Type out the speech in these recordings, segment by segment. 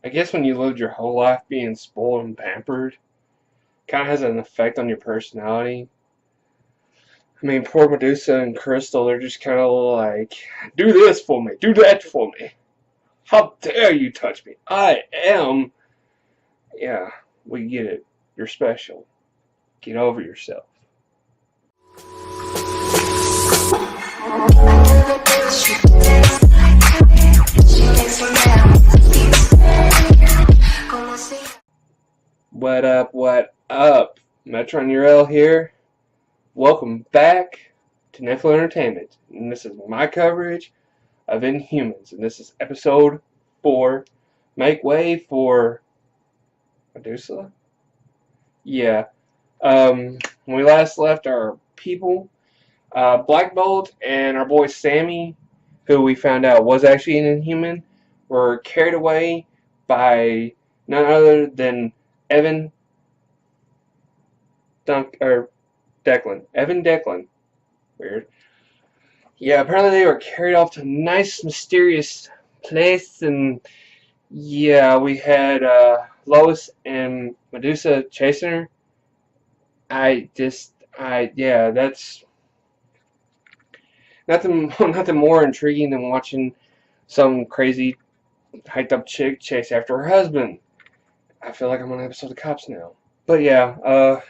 I guess when you lived your whole life being spoiled and pampered, kind of has an effect on your personality. I mean, poor Medusa and Crystal, they're just kind of like, do this for me, do that for me. How dare you touch me? I am. Yeah, we get it. You're special. Get over yourself. What up, what up? Metron Urel here. Welcome back to Nephilim Entertainment. And this is my coverage of Inhumans. And this is episode 4. Make way for Medusa? Yeah. When we last left our people, Black Bolt and our boy Sammy, who we found out was actually an Inhuman, were carried away by none other than Evan Declan. Weird. Yeah, apparently they were carried off to a nice, mysterious place, and yeah, we had Lois and Medusa chasing her. Yeah, that's nothing more intriguing than watching some crazy, hyped up chick chase after her husband. I feel like I'm on an episode of Cops now. But yeah,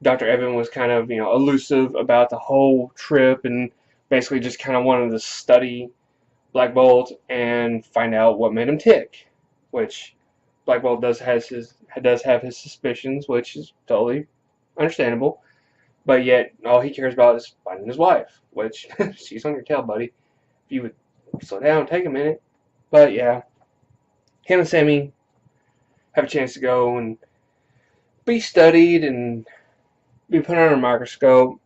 Dr. Evan was kind of, elusive about the whole trip and basically just kind of wanted to study Black Bolt and find out what made him tick, which Black Bolt does have his suspicions, which is totally understandable. But yet, all he cares about is finding his wife, which she's on your tail, buddy. If you would slow down, take a minute. But yeah, him and Sammy have a chance to go and be studied and be put under a microscope.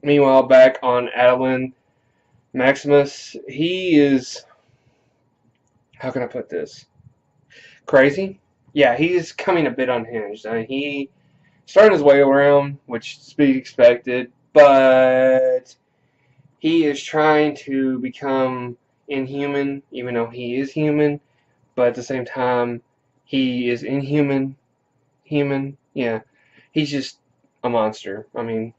Meanwhile, back on Adeline, Maximus, he is, how can I put this? Crazy? Yeah, he's coming a bit unhinged. I mean, he started his way around, which is to be expected, but he is trying to become inhuman, even though he is human, but at the same time, he is inhuman. Human, yeah. He's just a monster. I mean,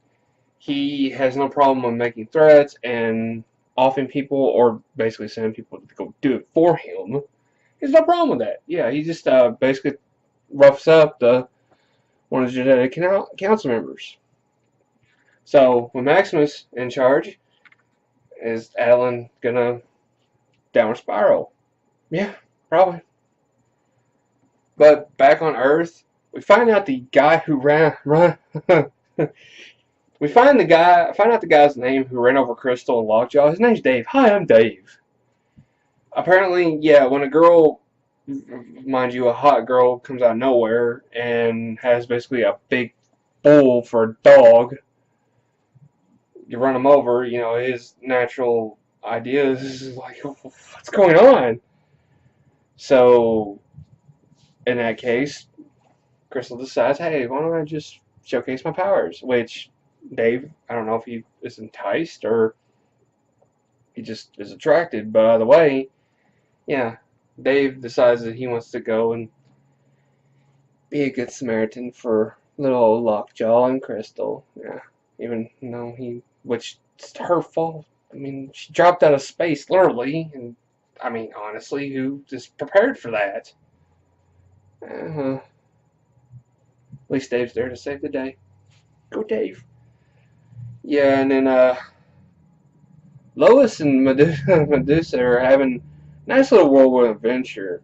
he has no problem with making threats and offing people, or basically sending people to go do it for him. He has no problem with that. Yeah, he just basically roughs up one of the genetic council members. So, with Maximus in charge, is Adeline gonna downward spiral? Yeah, probably. But back on Earth, we find out the guy who we find out the guy's name who ran over Crystal and Lockjaw. His name's Dave. Hi, I'm Dave. Apparently, yeah, when a girl, mind you, a hot girl comes out of nowhere and has basically a big bull for a dog, you run him over, his natural idea is like, what's going on? So, in that case, Crystal decides, hey, why don't I just showcase my powers? Which Dave, I don't know if he is enticed or he just is attracted, but either way, yeah, Dave decides that he wants to go and be a good Samaritan for little old Lockjaw and Crystal. Yeah, even though which it's her fault. I mean, she dropped out of space, literally, and I mean, honestly, who is prepared for that? At least Dave's there to save the day. Go Dave. Yeah, and then Lois and Medusa are having a nice little whirlwind adventure.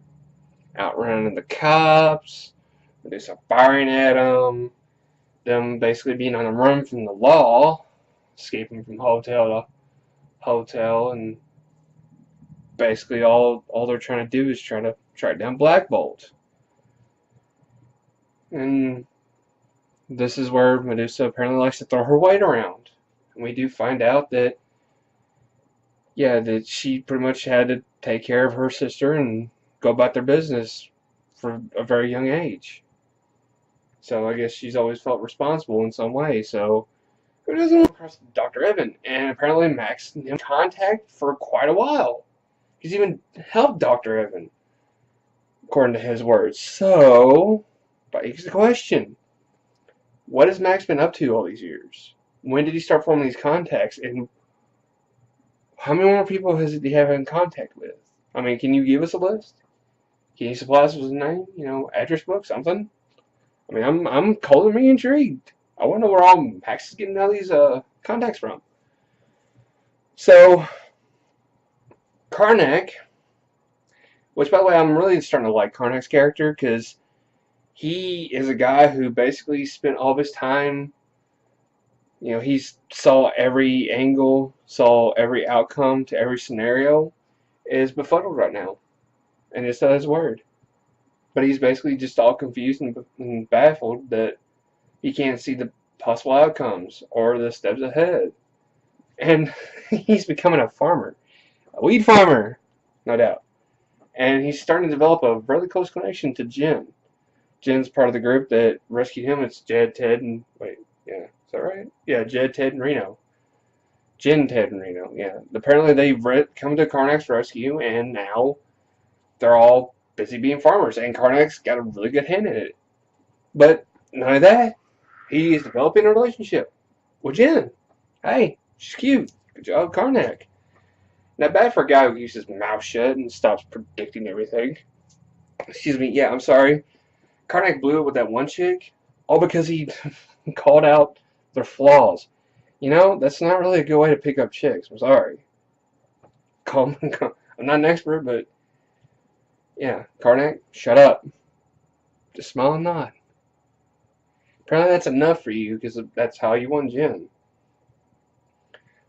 Outrunning the cops, Medusa firing at them basically being on the run from the law, escaping from hotel to hotel, and basically all they're trying to do is try to track down Black Bolt. And this is where Medusa apparently likes to throw her weight around. And we do find out that, yeah, that she pretty much had to take care of her sister and go about their business for a very young age. So I guess she's always felt responsible in some way. So who doesn't want to cross Dr. Evan? And apparently Max in contact for quite a while. He's even helped Dr. Evan, according to his words. So, begs the question, what has Max been up to all these years? When did he start forming these contacts? And how many more people has he have in contact with? I mean, can you give us a list? Can you supply us with his name? You know, address book, something? I mean, I'm culturally intrigued. I want to know where all Max is getting all these contacts from. So, Karnak, which by the way, I'm really starting to like Karnak's character because he is a guy who basically spent all of his time, you know, he saw every angle, saw every outcome to every scenario, is befuddled right now. And it's not his word. But he's basically just all confused and baffled that he can't see the possible outcomes or the steps ahead. And he's becoming a farmer. A weed farmer, no doubt. And he's starting to develop a really close connection to Jen. Jen's part of the group that rescued him. It's Jed, Ted, and wait, yeah, is that right? Yeah, Jed, Ted, and Reno. Jen, Ted, and Reno. Yeah. Apparently they've come to Karnak's rescue, and now they're all busy being farmers, and Karnak's got a really good hand in it. But none of that. He is developing a relationship with Jen. Hey, she's cute. Good job, Karnak. Not bad for a guy who keeps his mouth shut and stops predicting everything. Excuse me. Yeah, I'm sorry. Karnak blew it with that one chick, all because he called out their flaws. You know, that's not really a good way to pick up chicks. I'm sorry. I'm not an expert, but yeah, Karnak, shut up. Just smile and nod. Apparently that's enough for you because that's how you won Jen.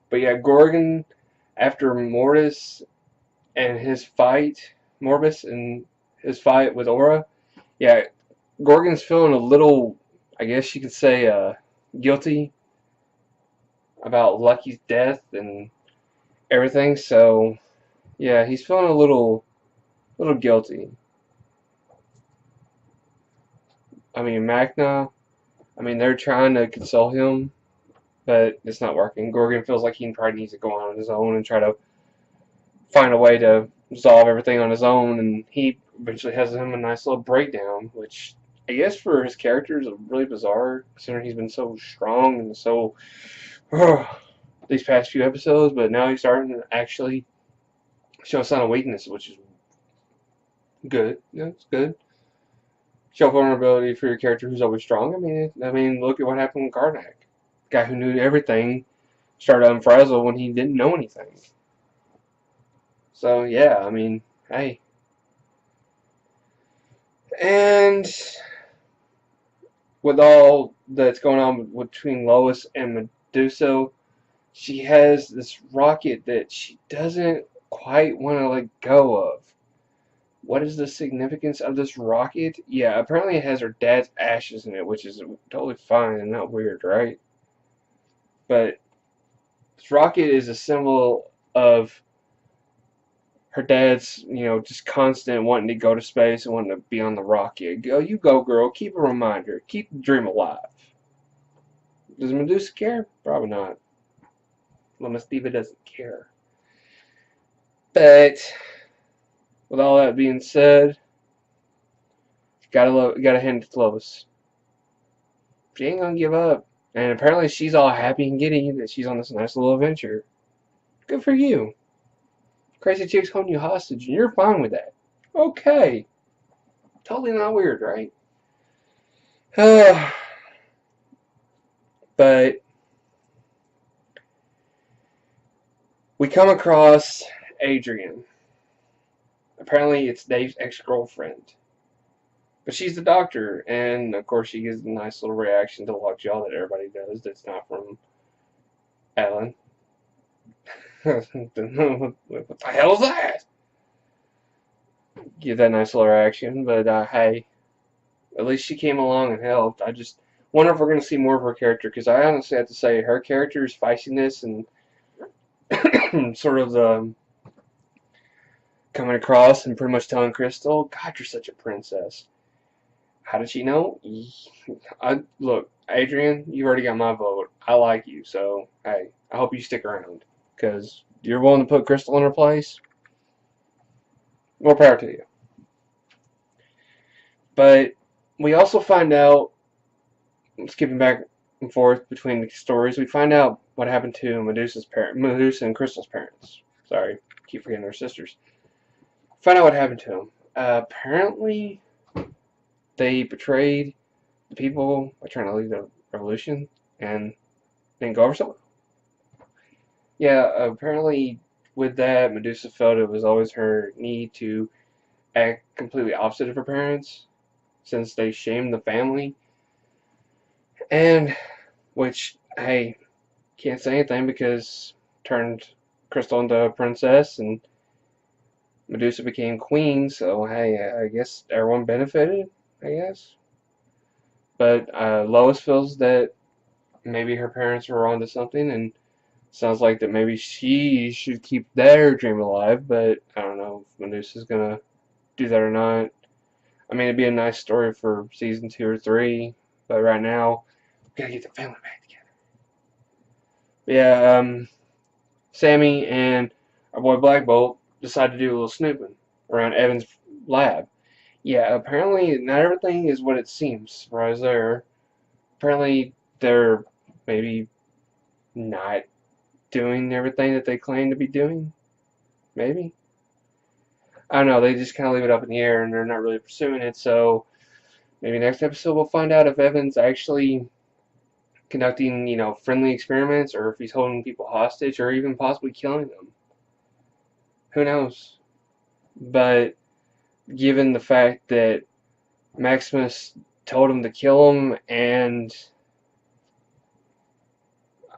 But yeah, Gorgon, after Mortis and his fight, Morbus and his fight with Aura, yeah, Gorgon's feeling a little, I guess you could say, guilty about Lucky's death and everything. So yeah, he's feeling a little guilty. I mean, Magna, I mean, they're trying to console him, but it's not working. Gorgon feels like he probably needs to go on his own and try to find a way to resolve everything on his own, and he eventually has him a nice little breakdown, which I guess for his character is really bizarre, considering he's been so strong and so these past few episodes, but now he's starting to actually show a sign of weakness, which is good. Yeah, it's good. Show vulnerability for your character who's always strong. I mean, look at what happened with Karnak. Guy who knew everything started unfrazzled when he didn't know anything. So yeah, I mean, hey. And with all that's going on between Lois and Medusa, she has this rocket that she doesn't quite want to let go of. What is the significance of this rocket? Yeah, apparently it has her dad's ashes in it, which is totally fine and not weird, right? But this rocket is a symbol of her dad's, you know, just constant wanting to go to space and wanting to be on the rocket. Go, you go, girl. Keep a reminder. Keep the dream alive. Does Medusa care? Probably not. Lama Steva doesn't care. But with all that being said, gotta hand it to Lois. She ain't gonna give up. And apparently she's all happy and giddy that she's on this nice little adventure. Good for you. Crazy chick's holding you hostage and you're fine with that. Okay. Totally not weird, right? But we come across Adrian. Apparently it's Dave's ex-girlfriend. But she's the doctor, and of course she gives a nice little reaction to Lockjaw that everybody does that's not from Ellen. What the hell is that? Give that nice little reaction, but hey, at least she came along and helped. I just wonder if we're going to see more of her character, because I honestly have to say her character's feistiness and sort of coming across and pretty much telling Crystal, God, you're such a princess. How did she know? Look, Adrian, you already got my vote. I like you, so hey, I hope you stick around, because you're willing to put Crystal in her place. More power to you. But we also find out, skipping back and forth between the stories, we find out what happened to Medusa and Crystal's parents. Sorry, keep forgetting their sisters. Find out what happened to them. Apparently, they betrayed the people by trying to lead the revolution and didn't go over so well. Yeah, apparently with that, Medusa felt it was always her need to act completely opposite of her parents since they shamed the family. And, which, hey, can't say anything because turned Crystal into a princess and Medusa became queen, so hey, I guess everyone benefited, I guess. But Lois feels that maybe her parents were onto something, and sounds like that maybe she should keep their dream alive, but I don't know if Medusa's gonna do that or not. I mean, it'd be a nice story for season 2 or 3, but right now, we gotta get the family back together. But yeah, Sammy and our boy Black Bolt decide to do a little snooping around Evan's lab. Yeah, apparently not everything is what it seems. Surprise there. Apparently they're maybe not doing everything that they claim to be doing. Maybe. I don't know. They just kind of leave it up in the air and they're not really pursuing it. So maybe next episode we'll find out if Evan's actually conducting, friendly experiments or if he's holding people hostage or even possibly killing them. Who knows? But given the fact that Maximus told him to kill him and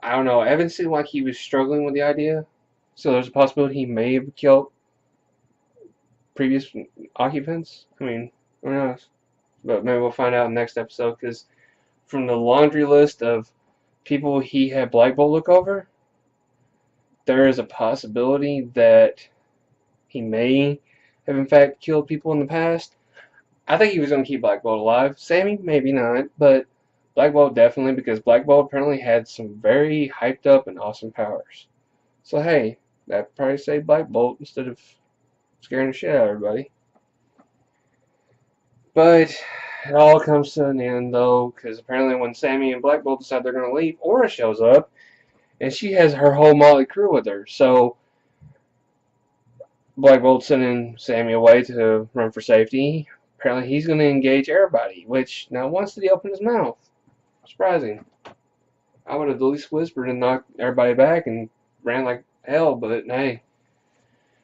I don't know, Evan seemed like he was struggling with the idea. So there's a possibility he may have killed previous occupants. I mean, who knows? But maybe we'll find out in the next episode because from the laundry list of people he had Black Bolt look over, there is a possibility that he may have in fact killed people in the past. I think he was going to keep Black Bolt alive. Sammy, maybe not, but Black Bolt definitely because Black Bolt apparently had some very hyped up and awesome powers. So hey, that probably saved Black Bolt instead of scaring the shit out of everybody. But it all comes to an end though, because apparently when Sammy and Black Bolt decide they're going to leave, Aura shows up, and she has her whole Molly crew with her. So Black Bolt's sending Sammy away to run for safety. Apparently he's going to engage everybody, which now once did he open his mouth? Surprising. I would have at least whispered and knocked everybody back and ran like hell, but hey,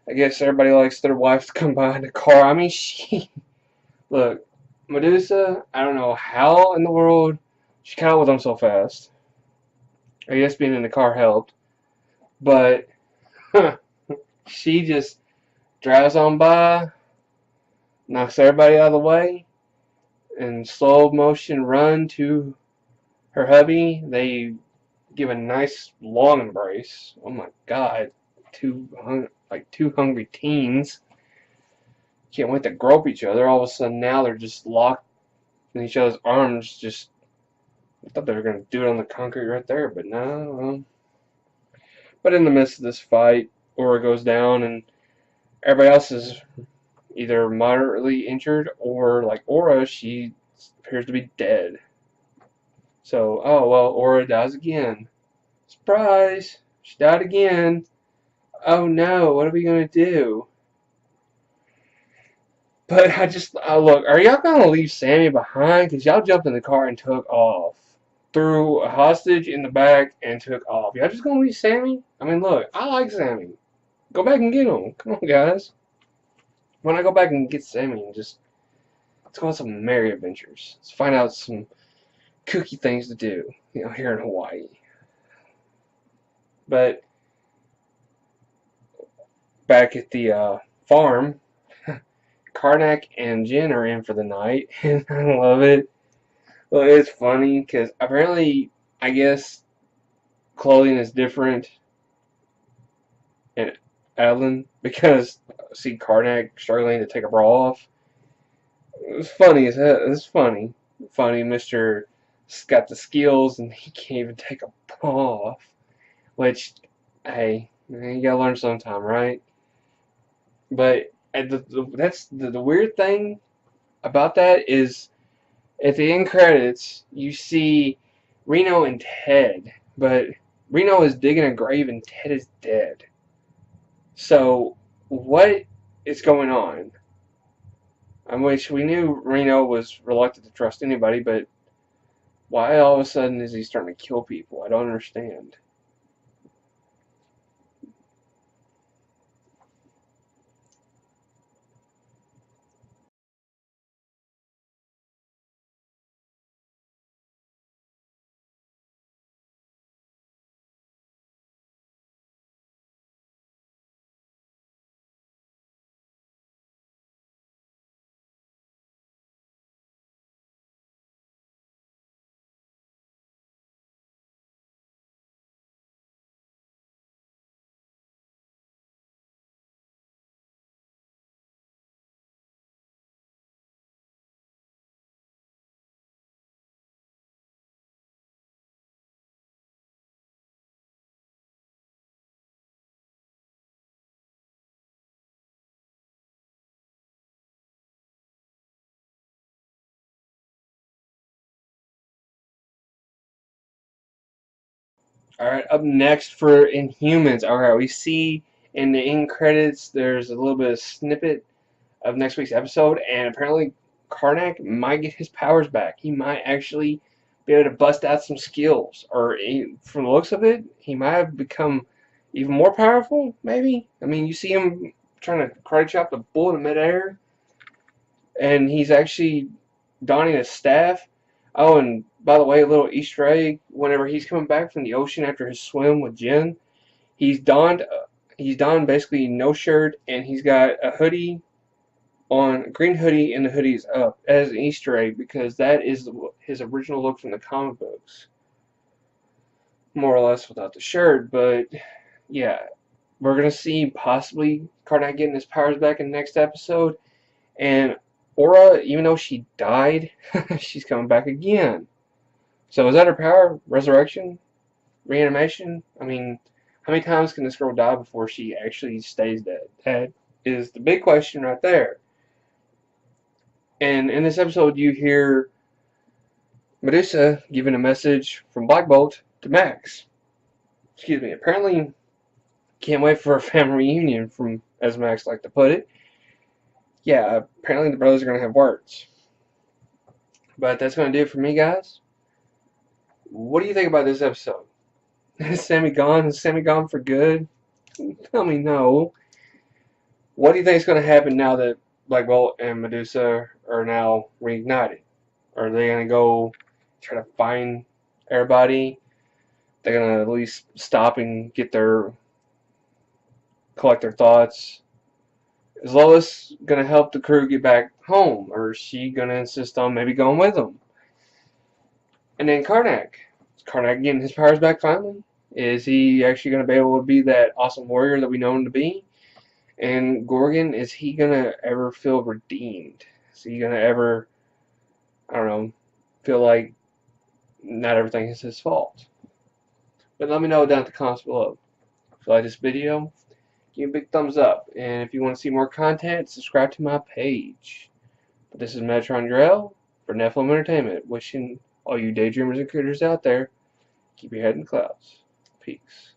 I guess everybody likes their wife to come by in the car. I mean, look, Medusa, I don't know how in the world she caught with them so fast. I guess being in the car helped, but she just drives on by, knocks everybody out of the way, and slow motion run to her hubby. They give a nice long embrace. Oh my god, two hungry teens can't wait to grope each other. All of a sudden now they're just locked in each other's arms. Just I thought they were gonna do it on the concrete right there, but no. But in the midst of this fight, Aura goes down and everybody else is either moderately injured or like Aura, she appears to be dead. So, oh well, Aura dies again. Surprise! She died again. Oh no, what are we gonna do? But look, are y'all gonna leave Sammy behind? Because y'all jumped in the car and took off. Threw a hostage in the back and took off. Y'all just gonna leave Sammy? I mean, look, I like Sammy. Go back and get him. Come on, guys. When I go back and get Sammy and let's go on some merry adventures. Let's find out some kooky things to do, here in Hawaii. But back at the farm, Karnak and Jen are in for the night, and I love it. Well, it's funny because apparently, I guess clothing is different in Adeline because I see Karnak struggling to take a bra off. It's funny as hell. It's funny. Funny, Mr. got the skills and he can't even take a bra off. Which, hey, you gotta learn sometime, right? But And that's the weird thing about that is at the end credits you see Reno and Ted, but Reno is digging a grave and Ted is dead. So what is going on? I wish we knew Reno was reluctant to trust anybody, but why all of a sudden is he starting to kill people? I don't understand. Alright, up next for Inhumans. Alright, we see in the end credits there's a little bit of snippet of next week's episode, and apparently Karnak might get his powers back. He might actually be able to bust out some skills, or from the looks of it, he might have become even more powerful. Maybe. I mean, you see him trying to karate chop the bullet in midair, and he's actually donning a staff. Oh, and by the way, a little Easter egg: whenever he's coming back from the ocean after his swim with Jen, he's donned basically no shirt, and he's got a hoodie on, a green hoodie, and the hoodie's up as an Easter egg because that is his original look from the comic books, more or less without the shirt. But yeah, we're gonna see possibly Karnak getting his powers back in the next episode, and Aura, even though she died, she's coming back again. So is that her power? Resurrection? Reanimation? I mean, how many times can this girl die before she actually stays dead? That is the big question right there. And in this episode, you hear Medusa giving a message from Black Bolt to Max. Excuse me. Apparently, can't wait for a family reunion, from as Max liked to put it. Yeah, apparently the brothers are going to have words. But that's going to do it for me, guys. What do you think about this episode? Is Sammy gone? Is Sammy gone for good? Tell me no. What do you think is going to happen now that Black Bolt and Medusa are now reunited? Are they going to go try to find everybody? They're going to at least stop and collect their thoughts. Is Lois going to help the crew get back home? Or is she going to insist on maybe going with them? And then Karnak. Is Karnak getting his powers back finally? Is he actually going to be able to be that awesome warrior that we know him to be? And Gorgen, is he going to ever feel redeemed? Is he going to ever, I don't know, feel like not everything is his fault? But let me know down in the comments below. If you like this video, give me a big thumbs up. And if you want to see more content, subscribe to my page. But this is Metron Drell for Nephilim Entertainment, wishing all you daydreamers and critters out there, keep your head in the clouds. Peace.